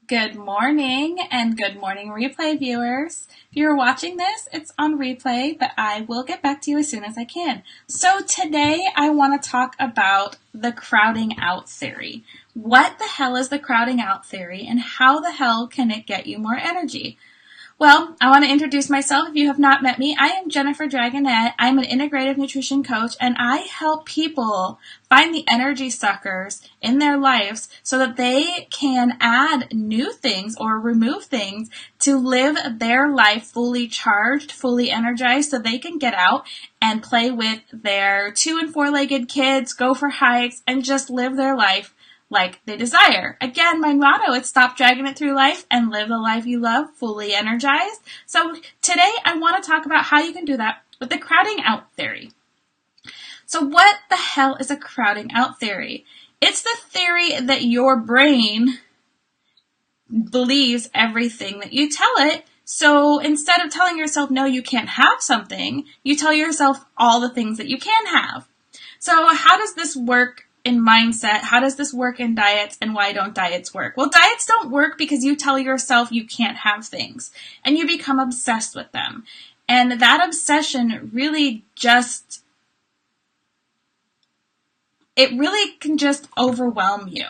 Good morning and good morning replay viewers. If you're watching this, it's on replay, but I will get back to you as soon as I can. So today I want to talk about the crowding out theory. What the hell is the crowding out theory and how the hell can it get you more energy? Well, I want to introduce myself if you have not met me. I am Jennifer Dragonette. I'm an integrative nutrition coach, and I help people find the energy suckers in their lives so that they can add new things or remove things to live their life fully charged, fully energized, so they can get out and play with their 2- and 4-legged kids, go for hikes, and just live their life like they desire. Again, my motto is stop dragging it through life and live the life you love, fully energized. So today I want to talk about how you can do that with the crowding out theory. So what the hell is a crowding out theory? It's the theory that your brain believes everything that you tell it. So instead of telling yourself, no, you can't have something, you tell yourself all the things that you can have. So how does this work in mindset? How does this work in diets, and why don't diets work? Well, diets don't work because you tell yourself you can't have things and you become obsessed with them. And that obsession really can just overwhelm you.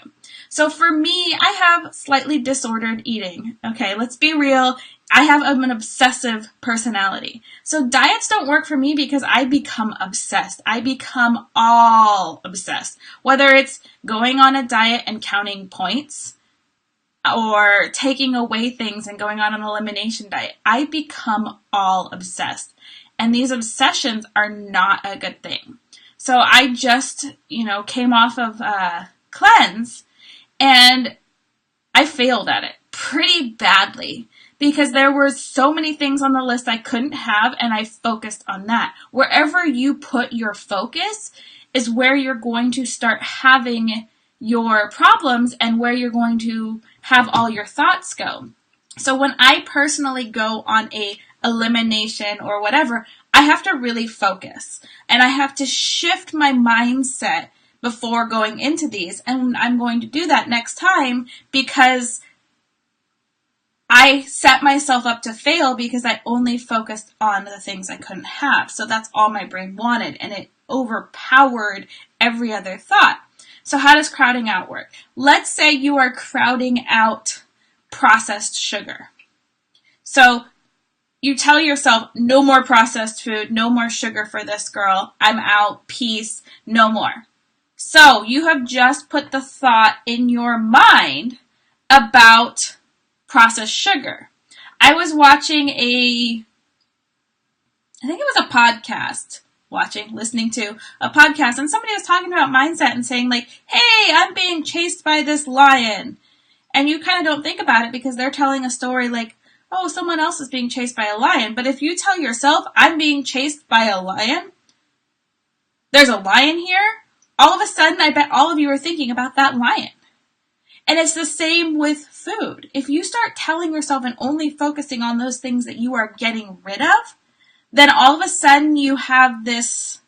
So for me, I have slightly disordered eating. Okay, let's be real. I have an obsessive personality. So diets don't work for me because I become obsessed. I become all obsessed. Whether it's going on a diet and counting points or taking away things and going on an elimination diet, I become all obsessed. And these obsessions are not a good thing. So I just, came off of cleanse, and I failed at it pretty badly because there were so many things on the list I couldn't have, and I focused on that. Wherever you put your focus is where you're going to start having your problems and where you're going to have all your thoughts go. So when I personally go on a elimination or whatever, I have to really focus and I have to shift my mindset before going into these. And I'm going to do that next time because I set myself up to fail because I only focused on the things I couldn't have. So that's all my brain wanted, and it overpowered every other thought. So how does crowding out work? Let's say you are crowding out processed sugar. So you tell yourself, no more processed food, no more sugar for this girl, I'm out, peace, no more. So you have just put the thought in your mind about processed sugar. I was watching I think it was a podcast, listening to a podcast, and somebody was talking about mindset and saying like, hey, I'm being chased by this lion. And you kind of don't think about it because they're telling a story like, oh, someone else is being chased by a lion. But if you tell yourself, I'm being chased by a lion, there's a lion here, all of a sudden I bet all of you are thinking about that lion. And it's the same with food. If you start telling yourself and only focusing on those things that you are getting rid of, then all of a sudden you have this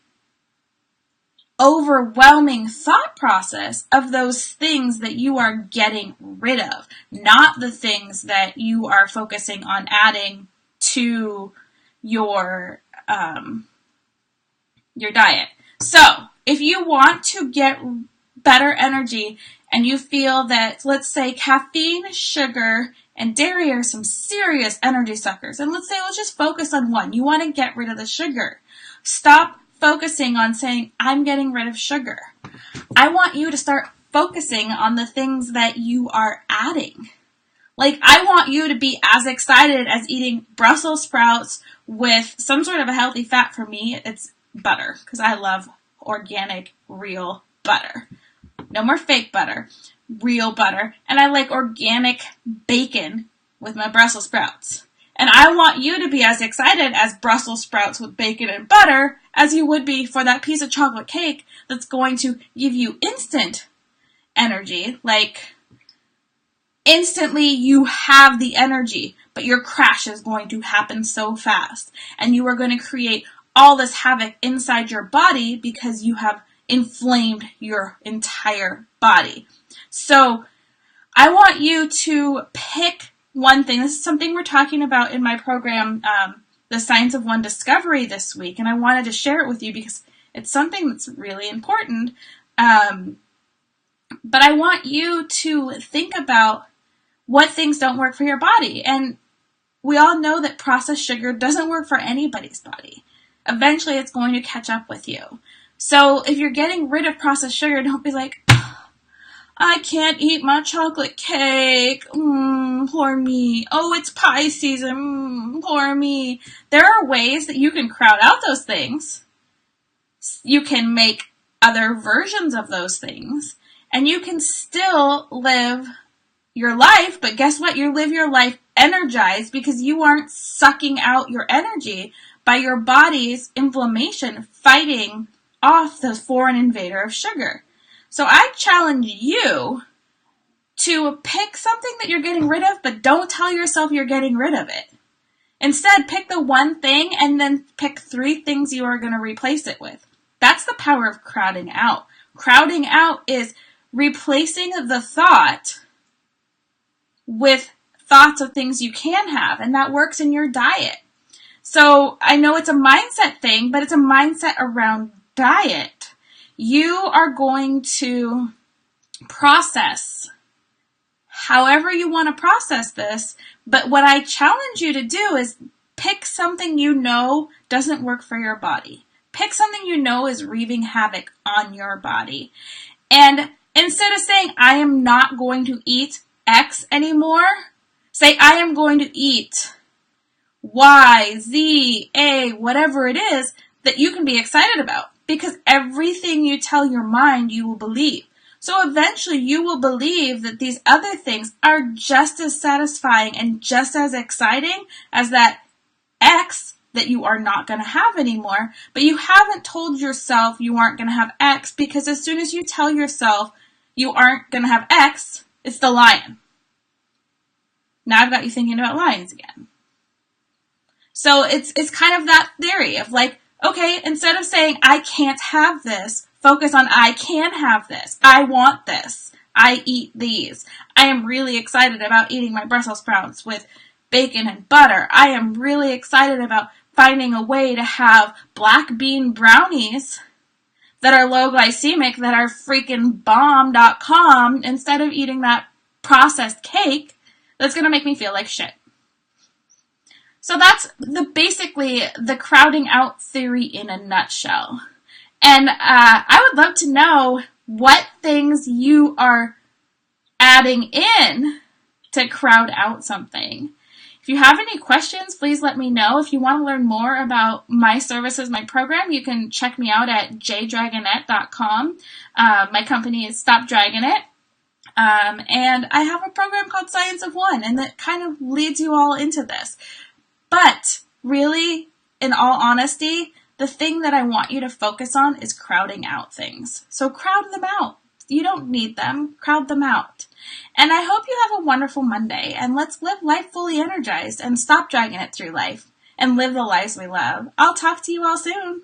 overwhelming thought process of those things that you are getting rid of, not the things that you are focusing on adding to your diet. So if you want to get better energy and you feel that, let's say, caffeine, sugar, and dairy are some serious energy suckers, and let's just focus on one. You want to get rid of the sugar. Stop focusing on saying, I'm getting rid of sugar. I want you to start focusing on the things that you are adding. Like, I want you to be as excited as eating Brussels sprouts with some sort of a healthy fat. For me, it's butter, because I love organic, real butter. No more fake butter, real butter. And I like organic bacon with my Brussels sprouts. And I want you to be as excited as Brussels sprouts with bacon and butter as you would be for that piece of chocolate cake that's going to give you instant energy. Like, instantly you have the energy, but your crash is going to happen so fast. And you are going to create all this havoc inside your body because you have inflamed your entire body. So I want you to pick one thing. This is something we're talking about in my program, The Science of One Discovery, this week, and I wanted to share it with you because it's something that's really important. But I want you to think about what things don't work for your body. And we all know that processed sugar doesn't work for anybody's body. Eventually, it's going to catch up with you. So if you're getting rid of processed sugar, don't be like, I can't eat my chocolate cake. Poor me. Oh, it's pie season. Poor me. There are ways that you can crowd out those things. You can make other versions of those things. And you can still live your life. But guess what? You live your life energized because you aren't sucking out your energy by your body's inflammation fighting off the foreign invader of sugar. So I challenge you to pick something that you're getting rid of, but don't tell yourself you're getting rid of it. Instead, pick the one thing and then pick 3 things you are going to replace it with. That's the power of crowding out. Crowding out is replacing the thought with thoughts of things you can have, and that works in your diet. So I know it's a mindset thing, but it's a mindset around diet. You are going to process however you want to process this, but what I challenge you to do is pick something you know doesn't work for your body. Pick something you know is wreaking havoc on your body. And instead of saying, I am not going to eat X anymore, say, I am going to eat Y, Z, A, whatever it is that you can be excited about. Because everything you tell your mind, you will believe. So eventually you will believe that these other things are just as satisfying and just as exciting as that X that you are not going to have anymore. But you haven't told yourself you aren't going to have X, because as soon as you tell yourself you aren't going to have X, it's the lion. Now I've got you thinking about lions again. So it's kind of that theory of like, okay, instead of saying, I can't have this, focus on, I can have this. I want this. I eat these. I am really excited about eating my Brussels sprouts with bacon and butter. I am really excited about finding a way to have black bean brownies that are low glycemic, that are freaking bomb.com, instead of eating that processed cake that's going to make me feel like shit. So that's basically the crowding out theory in a nutshell. And I would love to know what things you are adding in to crowd out something. If you have any questions, please let me know. If you want to learn more about my services, my program, you can check me out at jdragonette.com. My company is Stop Dragging It. And I have a program called Science of One, and that kind of leads you all into this. But really, in all honesty, the thing that I want you to focus on is crowding out things. So crowd them out. You don't need them. Crowd them out. And I hope you have a wonderful Monday, and let's live life fully energized and stop dragging it through life and live the lives we love. I'll talk to you all soon.